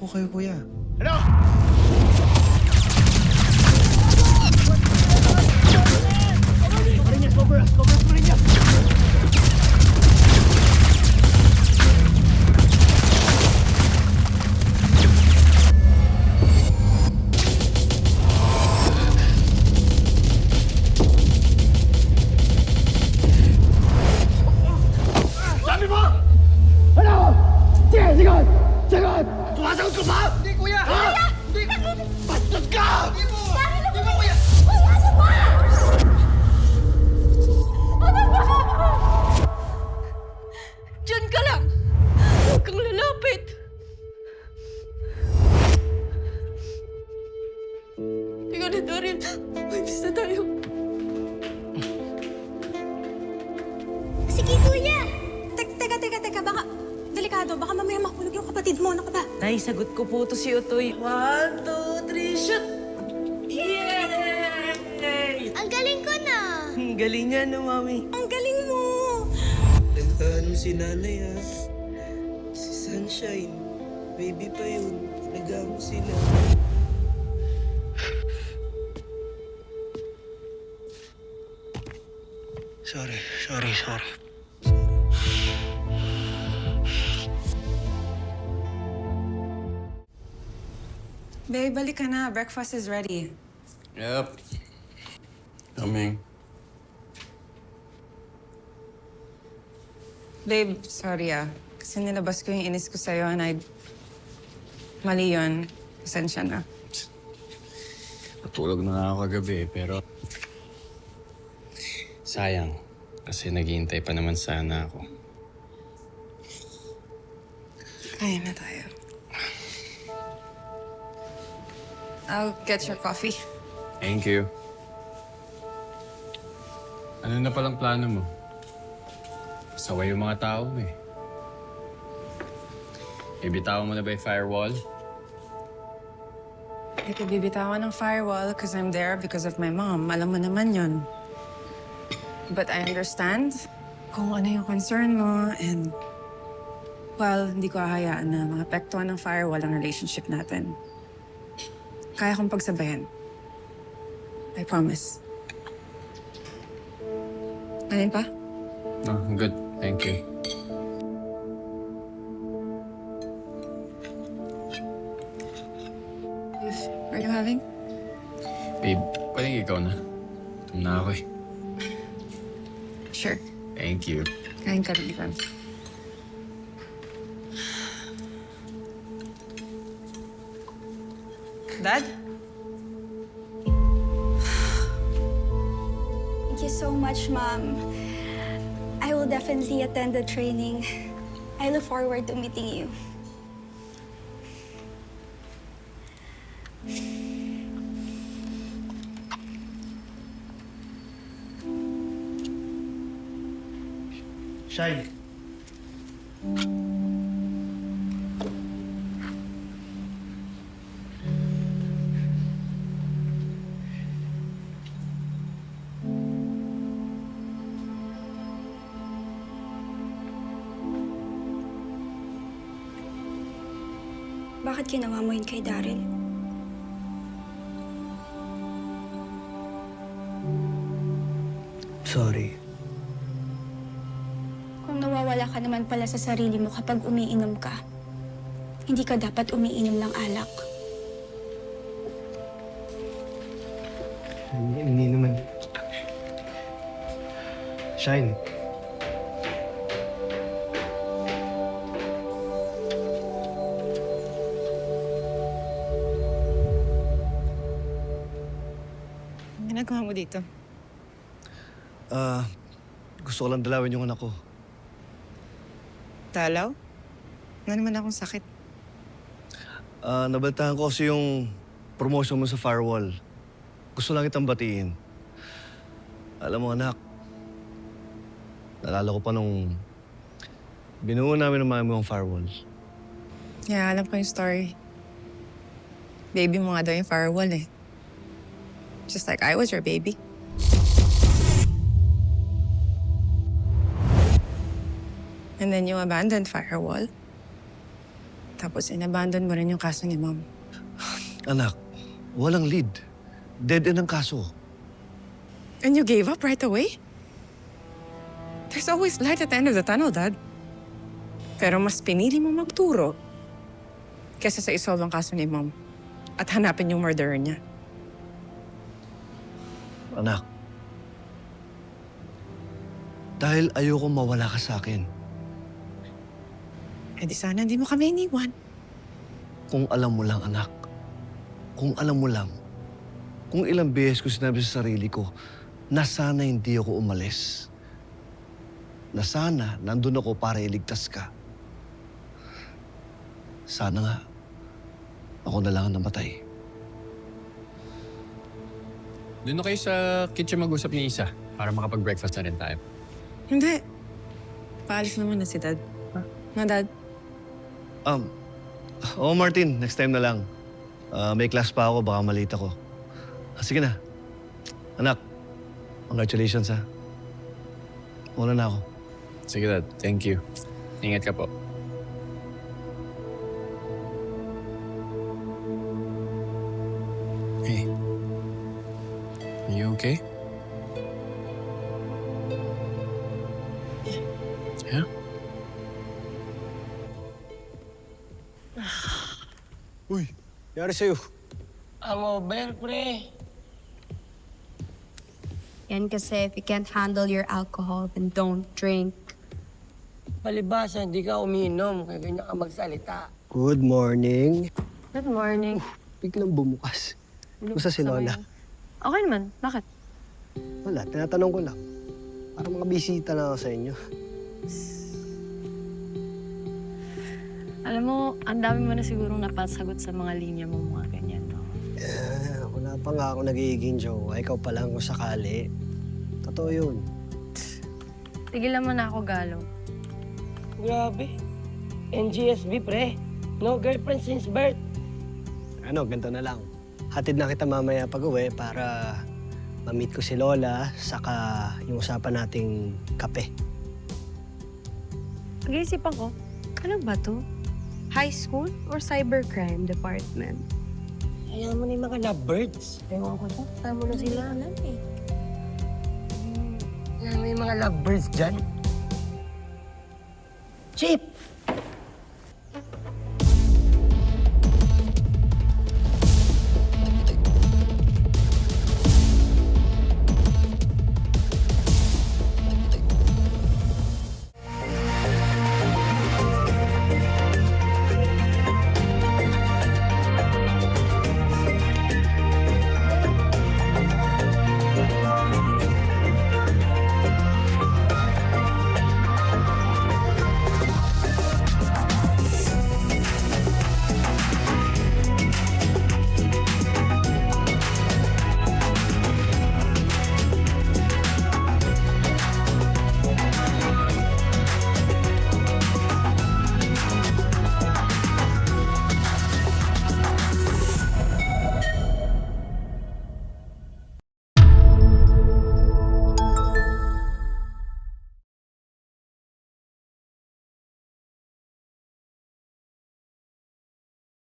ko kayo, kuya. Ano? Marinas, cover us, Marinas! Sabi mo! Ano? Sige, sigot! Sigot! Sumasagot ka ba? Hindi, kuya! Ha? Hindi! Bastos ka! Hindi mo! Bakit Hindi mo, kuya! Kuya, ano ba? Ano ba? Diyan ka lang! Huwag kang lalapit! Ikaw na, Daryl. Malis na tayo. Sige, kuya! Teka, baka... Delikado, baka mamaya makulog yung kapatid mo. Ano ka ba? Tay, sagot ko po to si Utoy. 1, 2, 3, shoot! Yay! Ang galing ko na! Ang galing nga, no, Mami? Ang galing mo! Nag-ano si nanay ha? Si Sunshine. Baby pa yun. Nag-amo sila. Sorry. Babe, balik ka na. Breakfast is ready. Yep. Coming. Babe, sorry Kasi nilabas ko yung inis ko sa'yo and mali yun. Pasensya na. Natulog na nga ako kagabi, pero... Sayang. Kasi naghihintay pa naman sana ako. Kaya na tayo. I'll get your coffee. Thank you. Ano na palang plano mo? Saway yung mga tao mo eh. Ibitawan mo na ba yung firewall? Hindi ko bibitawan ng firewall because I'm there because of my mom. Alam mo naman yun. But I understand kung ano yung concern mo and... Well, hindi ko hahayaan na maapektuhan ng firewall ang relationship natin. Kaya kong pagsabayan. I promise. Alin pa? No, I'm good. Thank you. Are you having? Babe, pwedeng ikaw na. Gutom na ako eh. Sure. Thank you. Kain ka rin, Ivan. Dad? Thank you so much, Mom. I will definitely attend the training. I look forward to meeting you. Shine. Bakit ginawa mo yun kay Daryl? Sorry. Kung nawawala ka naman pala sa sarili mo kapag umiinom ka, hindi ka dapat umiinom ng alak. Hindi naman. Shine. Ano ginagawa mo dito? Gusto ko lang dalawin yung anak ko. Dalaw? Nga naman akong sakit. Nabaltahan ko kasi yung promotion mo sa firewall. Gusto lang kitang batiin. Alam mo, anak, nalala ko pa nung binuo namin ng mami mo ang firewall. Yeah, alam ko yung story. Baby mo nga daw yung firewall eh. Just like I was your baby. And then you abandoned firewall. Tapos inabandon mo rin yung kaso ni Mom. Anak, walang lead. Dead end ang kaso. And you gave up right away? There's always light at the end of the tunnel, Dad. Pero mas pinili mo magturo kesa sa isolve ang kaso ni Mom at hanapin yung murderer niya. Anak, dahil ayoko mawala ka sa akin. Eh di sana hindi mo kami iniwan. Kung alam mo lang, anak. Kung alam mo lang. Kung ilang beses ko sinabi sa sarili ko na sana hindi ako umalis. Na sana nandun ako para iligtas ka. Sana nga, ako na lang ang namatay. Doon na kayo sa kitchen mag-usap ni Isa para makapag-breakfast na rin tayo. Hindi. Paalis naman na si Dad. Na, Dad? Martin, next time na lang. May class pa ako, baka malita ko. Sige na. Anak, congratulations ha. Una na ako. Sige, Dad. Thank you. Ingat ka po. Hey. Are you okay? Yeah? Uy, yari sa'yo. Hangover, pre. Yan kasi if you can't handle your alcohol, then don't drink. Palibasa, hindi ka umiinom, kaya ganyan ka magsalita. Good morning. Good morning. Biglang bumukas. Basta si Lola. Okay naman. Bakit? Wala, tinatanong ko lang. Para makabisita na ako sa inyo. Alam mo, ang dami mo na sigurong napasagot sa mga linya mo, mga ganyan, no? Wala pa nga ako nagiging jowa. Ikaw pa lang kung sakali. Totoo yun. Tigilan mo na ako, Galo. Grabe. NGSB, pre. No girlfriend since birth. Ano, ganito na lang. Hatid na kita mamaya pag-uwi para ma-meet ko si Lola, saka yung usapan nating kape. Pag-iisipan ko, ano ba to? High school or cybercrime department? Ayan mo na yung mga lovebirds. Ewan ko to. Saan mo na sila? Alam eh. Ayan mo yung mga lovebirds dyan. Chip!